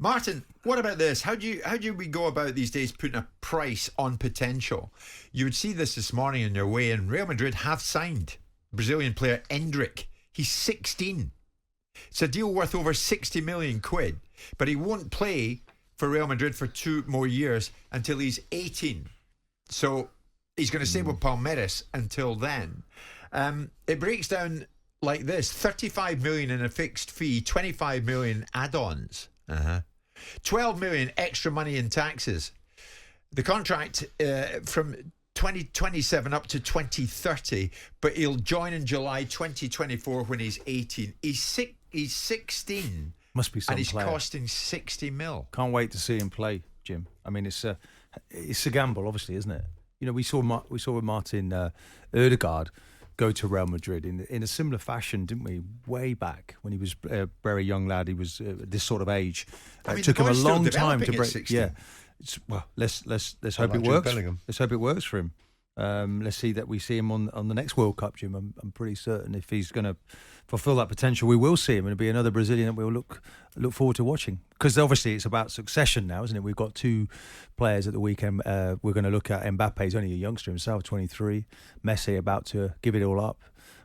Martin, what about this? How do we go about these days putting a price on potential? You would see this morning on your way in. Real Madrid have signed Brazilian player Endrick. He's 16. It's a deal worth over 60 million quid, but he won't play for Real Madrid for 2 more years until he's 18. So he's going to stay with Palmeiras until then. It breaks down like this: 35 million in a fixed fee, 25 million add-ons, 12 million extra money in taxes. The contract from 2027 up to 2030, but he'll join in July 2024 when he's 18. He's 16. Must be some and he's player. Costing 60 mil. Can't wait to see him play, Jim. I mean, it's a gamble, obviously, isn't it? You know, we saw Martin Odegaard go to Real Madrid in a similar fashion, didn't we? Way back when he was a very young lad, he was this sort of age. It took him a long time to break. 16. Yeah, let's hope it works. Let's hope it works for him. Let's see that we see him on the next World Cup, Jim. I'm pretty certain if he's going to fulfil that potential, we will see him, and it'll be another Brazilian that we'll look forward to watching. Because obviously it's about succession now, isn't it? We've got 2 players at the weekend. We're going to look at Mbappe. He's only a youngster himself, 23. Messi about to give it all up.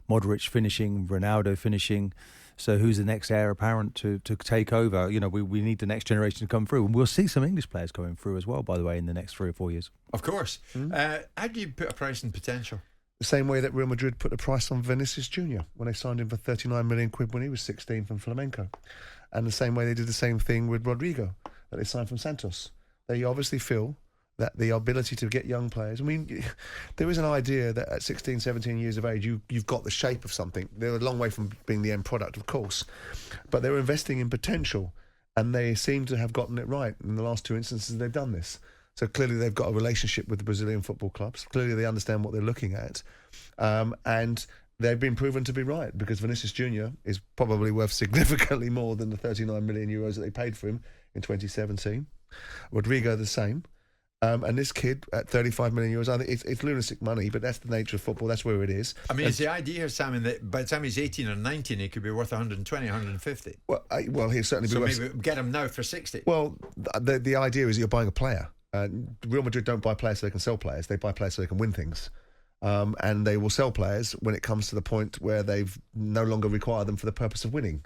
Modric finishing. Ronaldo finishing. So who's the next heir apparent to take over? You know, we need the next generation to come through. And we'll see some English players coming through as well, by the way, in the next 3 or 4 years. Of course. How do you put a price on potential? The same way that Real Madrid put a price on Vinicius Jr. when they signed him for 39 million quid when he was 16 from Flamenco. And the same way they did the same thing with Rudiger that they signed from Santos. They obviously feel that the ability to get young players, I mean, there is an idea that at 16, 17 years of age, you've got the shape of something. They're a long way from being the end product, of course. But they're investing in potential, and they seem to have gotten it right. In the last 2 instances, they've done this. So clearly they've got a relationship with the Brazilian football clubs. Clearly they understand what they're looking at. And they've been proven to be right, because Vinicius Jr. is probably worth significantly more than the 39 million euros that they paid for him in 2017. Rodrigo the same. And this kid at 35 million euros, I think it's lunatic money, but that's the nature of football. That's where it is. I mean, it's the idea here, Simon, that by the time he's 18 or 19, he could be worth 120, 150. Well, he'll certainly be worth... So maybe get him now for 60. Well, the idea is you're buying a player. Real Madrid don't buy players so they can sell players. They buy players so they can win things. And they will sell players when it comes to the point where they've no longer require them for the purpose of winning.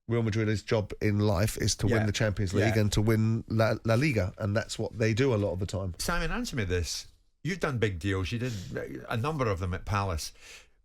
Real Madrid's job in life is to win the Champions League and to win La Liga, and that's what they do a lot of the time. Simon, answer me this. You've done big deals. You did a number of them at Palace.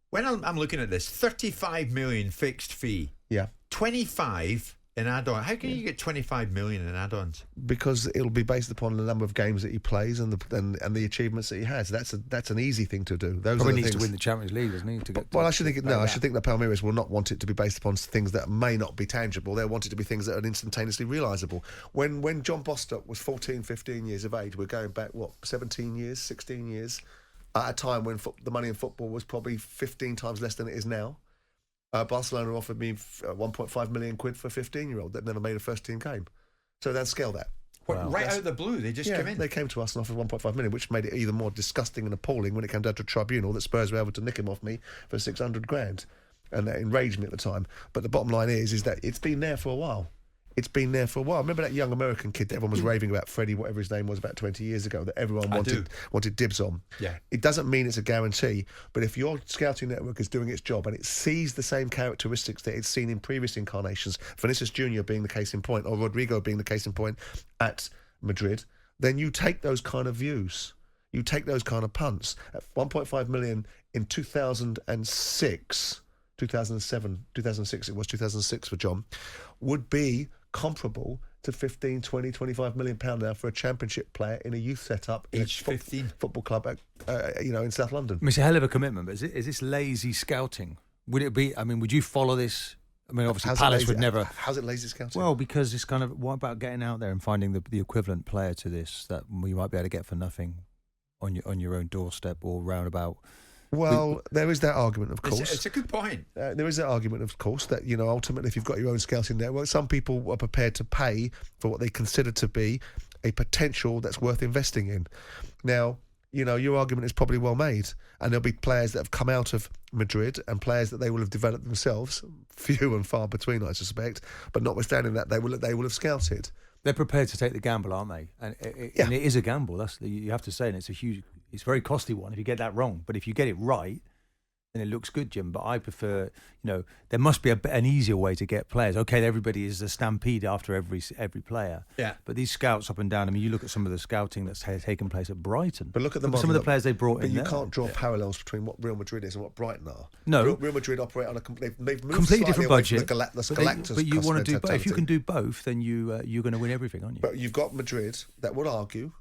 When I'm looking at this, 35 million fixed fee. Yeah. 25 in add-on. How can you get 25 million in add-ons? Because it'll be based upon the number of games that he plays and the achievements that he has. That's an easy thing to do. Those Probably are the needs things. to win the Champions League, doesn't he? I should think that Palmeiras will not want it to be based upon things that may not be tangible. They'll want it to be things that are instantaneously realisable. When John Bostock was 14, 15 years of age, we're going back 17 years, 16 years, at a time when the money in football was probably 15 times less than it is now. Barcelona offered me 1.5 million quid for a 15-year-old that never made a first-team game. So they'll scale that. Wow. Right out of the blue, they just came in. They came to us and offered 1.5 million, which made it even more disgusting and appalling when it came down to a tribunal that Spurs were able to nick him off me for 600 grand. And that enraged me at the time. But the bottom line is that it's been there for a while. It's been there for a while. Remember that young American kid that everyone was raving about, Freddie, whatever his name was, about 20 years ago, that everyone wanted dibs on? Yeah. It doesn't mean it's a guarantee, but if your scouting network is doing its job and it sees the same characteristics that it's seen in previous incarnations, Vinicius Jr. being the case in point, or Rodrigo being the case in point at Madrid, then you take those kind of views. You take those kind of punts. At 1.5 million in 2006... 2006 for John, would be comparable to 15, 20, 25 million pound now for a championship player in a youth setup in age 15 football club in South London. It's a hell of a commitment, but is this lazy scouting? Would it be? I mean, would you follow this? I mean, obviously Palace would never. How's it lazy scouting? Well, because it's kind of, what about getting out there and finding the equivalent player to this that you might be able to get for nothing on your own doorstep or roundabout? Well, there is that argument, of course. It's a good point. There is that argument, of course, that, ultimately, if you've got your own scouting network, some people are prepared to pay for what they consider to be a potential that's worth investing in. Now, your argument is probably well made, and there'll be players that have come out of Madrid and players that they will have developed themselves, few and far between, I suspect, but notwithstanding that, they will have scouted. They're prepared to take the gamble, aren't they? And and it is a gamble. You have to say, and it's a very costly one if you get that wrong. But if you get it right, then it looks good, Jim. But I prefer, there must be an easier way to get players. Okay, everybody is a stampede after every player. Yeah. But these scouts up and down. I mean, you look at some of the scouting that's taken place at Brighton. But look at some of the players they brought in. But you can't draw parallels between what Real Madrid is and what Brighton are. No, Real Madrid operate on they've moved completely different away budget. From the Galactus. But you want to do both. If you mentality. can do both, then you're going to win everything, aren't you? But you've got Madrid that would argue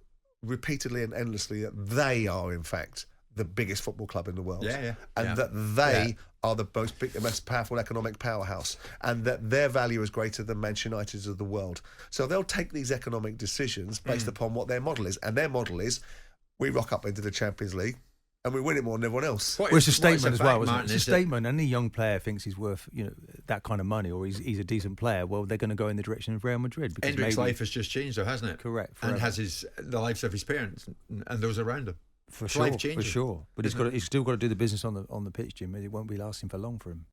repeatedly and endlessly that they are, in fact, the biggest football club in the world. And that they are the most powerful economic powerhouse, and that their value is greater than Manchester United's of the world. So they'll take these economic decisions based upon what their model is. And their model is, we rock up into the Champions League and we win it more than everyone else. Well, it's a statement as well, isn't it? It's a statement. Any young player thinks he's worth that kind of money, or he's a decent player. Well, they're going to go in the direction of Real Madrid. Endrick's life has just changed, though, hasn't it? Correct. Forever. And has the lives of his parents and those around him. For sure. But he's still got to do the business on the pitch, Jim. It won't be lasting for long for him.